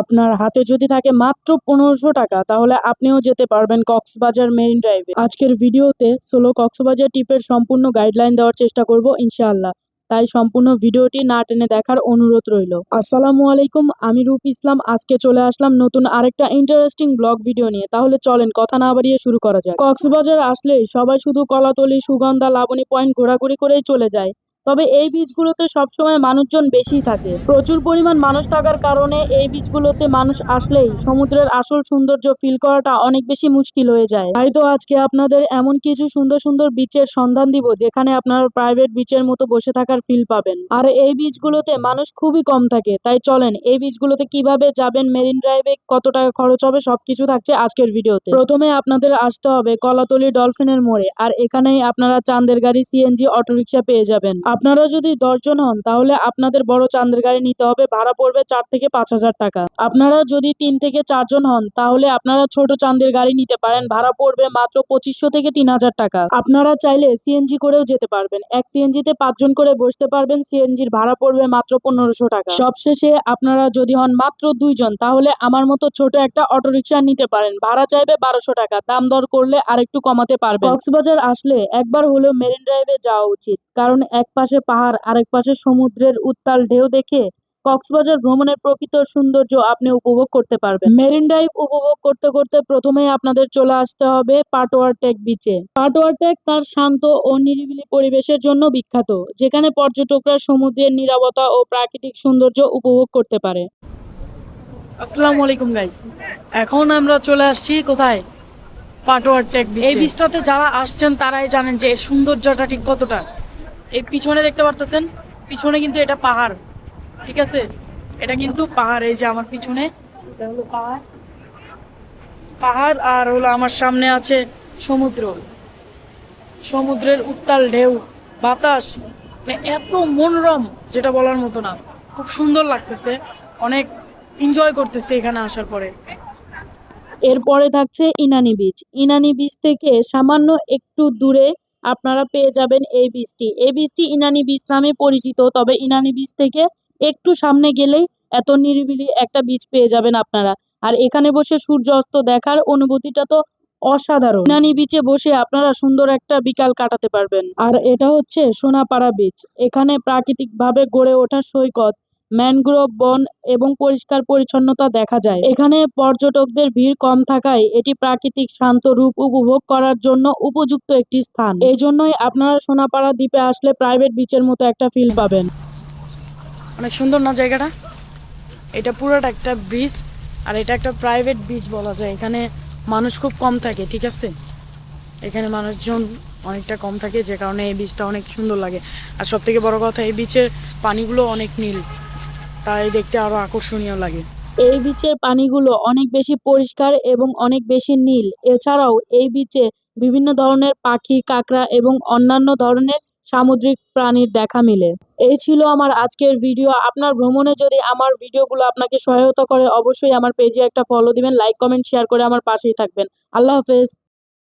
আপনার হাতে যদি থাকে মাত্র 1500 টাকা, তাহলে আপনিও যেতে পারবেন কক্সবাজার মেরিন ড্রাইভে। আজকের ভিডিওতে সোলো কক্সবাজার ট্রিপের সম্পূর্ণ গাইডলাইন দেওয়ার চেষ্টা করব ইনশাআল্লাহ। তাই সম্পূর্ণ ভিডিওটি না টেনে দেখার অনুরোধ রইল। আসসালামু আলাইকুম, আমি রূপ ইসলাম। আজকে চলে আসলাম নতুন আরেকটা ইন্টারেস্টিং ব্লগ ভিডিও নিয়ে। তাহলে চলেন কথা না বাড়িয়ে শুরু করা যায়। কক্সবাজার আসলেই সবাই শুধু কলাতলি, সুগন্ধা, লাবণী পয়েন্ট ঘোরাঘুরি করেই চলে যায়। তবে এই বিচগুলোতে সবসময় মানুষজন বেশি থাকে। প্রচুর পরিমাণ মানুষ থাকার কারণে এই বিচগুলোতে মানুষ আসলেই সমুদ্রের আসল সৌন্দর্য ফিল করাটা অনেক বেশি মুশকিল হয়ে যায়। তাই তো আজকে আপনাদের এমন কিছু সুন্দর সুন্দর বিচের সন্ধান দিব যেখানে আপনারা প্রাইভেট বিচের মতো বসে থাকার ফিল পাবেন। আর এই বিচগুলোতে মানুষ খুবই কম থাকে। তাই চলেন এই বিচগুলোতে কিভাবে যাবেন, মেরিন ড্রাইভে কত টাকা খরচ হবে, সবকিছু থাকছে আজকের ভিডিওতে। প্রথমে আপনাদের আসতে হবে কলাতলি ডলফিনের মোড়ে, আর এখানেই আপনারা চাঁদের গাড়ি, সিএনজি, অটোরিকশা পেয়ে যাবেন। আপনারা যদি 10 জন হন তাহলে আপনাদের বড় চাঁদের গাড়ি নিতে হবে, ভাড়া পড়বে 4 থেকে 5,000 টাকা। আপনারা যদি 3 থেকে 4 জন হন তাহলে আপনারা ছোট চাঁদের গাড়ি নিতে পারেন, ভাড়া পড়বে মাত্র 2500 থেকে 3000 টাকা। আপনারা চাইলে সিএনজি করেও যেতে পারবেন, এক সিএনজিতে 5 জন করে বসতে পারবেন, সিএনজির ভাড়া পড়বে মাত্র 1500 টাকা। সবশেষে আপনারা যদি হন মাত্র 2 জন তাহলে আমার মতো ছোট একটা অটোরিকশা নিতে পারেন, ভাড়া চাইবে 1200 টাকা, দাম দর করলে আরেকটু কমাতে পারবেন। কক্সবাজার আসলে একবার হলেও মেরিন ড্রাইভে যাওয়া উচিত, কারণ এক পাশে পাহাড় আরেক পাশে সমুদ্রের উত্তাল ঢেউ দেখে কক্সবাজার ভ্রমণের প্রকৃত সৌন্দর্য আপনি উপভোগ করতে পারবেন। মেরিন ড্রাইভ উপভোগ করতে করতে প্রথমেই আপনাদের চলে আসতে হবে পাটোয়ার টেক বিচে। পাটোয়ার টেক তার শান্ত ও নিরিবিলি পরিবেশের জন্য বিখ্যাত, যেখানে পর্যটকরা সমুদ্রের নীরবতা ও প্রাকৃতিক সৌন্দর্য উপভোগ করতে পারে। আসসালামু আলাইকুম গাইস, এখন আমরা চলে আসছি কোথায়? Patuartek beach. এই বিচটাতে যারা আসছেন তারাই জানেন যে এর সৌন্দর্যটা ঠিক কতটা। এই পিছনে দেখতে পারতেছেন, পিছনে কিন্তু এটা পাহাড়, ঠিক আছে? এটা কিন্তু পাহাড়। এই যে আমার পিছনে এটা হলো পাহাড়, পাহাড় আর হলো আমার সামনে আছে সমুদ্র, সমুদ্রের উত্তাল ঢেউ, বাতাস, মানে এত মনোরম যেটা বলার মতো না। খুব সুন্দর লাগতেছে, অনেক এনজয় করতেছে এখানে আসার পরে। এরপরে থাকছে ইনানি বিচ। ইনানি বিচ থেকে সামান্য একটু দূরে আপনারা পেয়ে যাবেন এই বিচটি। এই বিচটি ইনানি বিচ নামে পরিচিত, তবে ইনানি বিচ থেকে একটু সামনে গেলেই এত নিরিবিলি একটা বিচ পেয়ে যাবেন আপনারা। আর এখানে বসে সূর্য অস্ত দেখার অনুভূতিটা তো অসাধারণ। ইনানি বিচে বসে আপনারা সুন্দর একটা বিকাল কাটাতে পারবেন। আর এটা হচ্ছে সোনাপাড়া বিচ। এখানে প্রাকৃতিকভাবে গড়ে ওঠা সৈকত, ম্যানগ্রোভ বন এবং পরিষ্কার পরিচ্ছন্নতা দেখা যায়। এখানে পর্যটকদের ভিড় কম থাকায় এটি প্রাকৃতিক শান্ত রূপ উপভোগ করার জন্য উপযুক্ত একটি স্থান। এই জন্যই আপনারা সোনাপাড়া দ্বীপে আসলে প্রাইভেট বিচের মতো একটা ফিল পাবেন। অনেক সুন্দর না জায়গাটা? এটা পুরোটা একটা ব্রিজ, আর এটা একটা প্রাইভেট বিচ বলা যায়। এখানে মানুষ খুব কম থাকে, ঠিক আছে? এখানে মানুষজন অনেকটা কম থাকে, যে কারণে এই বিচটা অনেক সুন্দর লাগে। আর সব থেকে বড় কথা, এই বিচের পানিগুলো অনেক নীল, তাই দেখতে আরো আকর্ষণীয় লাগে। এই বিচের পানিগুলো অনেক বেশি পরিষ্কার এবং অনেক বেশি নীল। এছাড়াও এই বিচে বিভিন্ন ধরনের পাখি, কাঁকড়া এবং অন্যান্য ধরনের সামুদ্রিক প্রাণীর দেখা মিলে। এই ছিল আমার আজকের ভিডিও। আপনার ভ্রমণে যদি আমার ভিডিওগুলো আপনাকে সহায়তা করে, অবশ্যই আমার পেজে একটা ফলো দিবেন, লাইক, কমেন্ট, শেয়ার করে আমার পাশেই থাকবেন। আল্লাহ হাফেজ।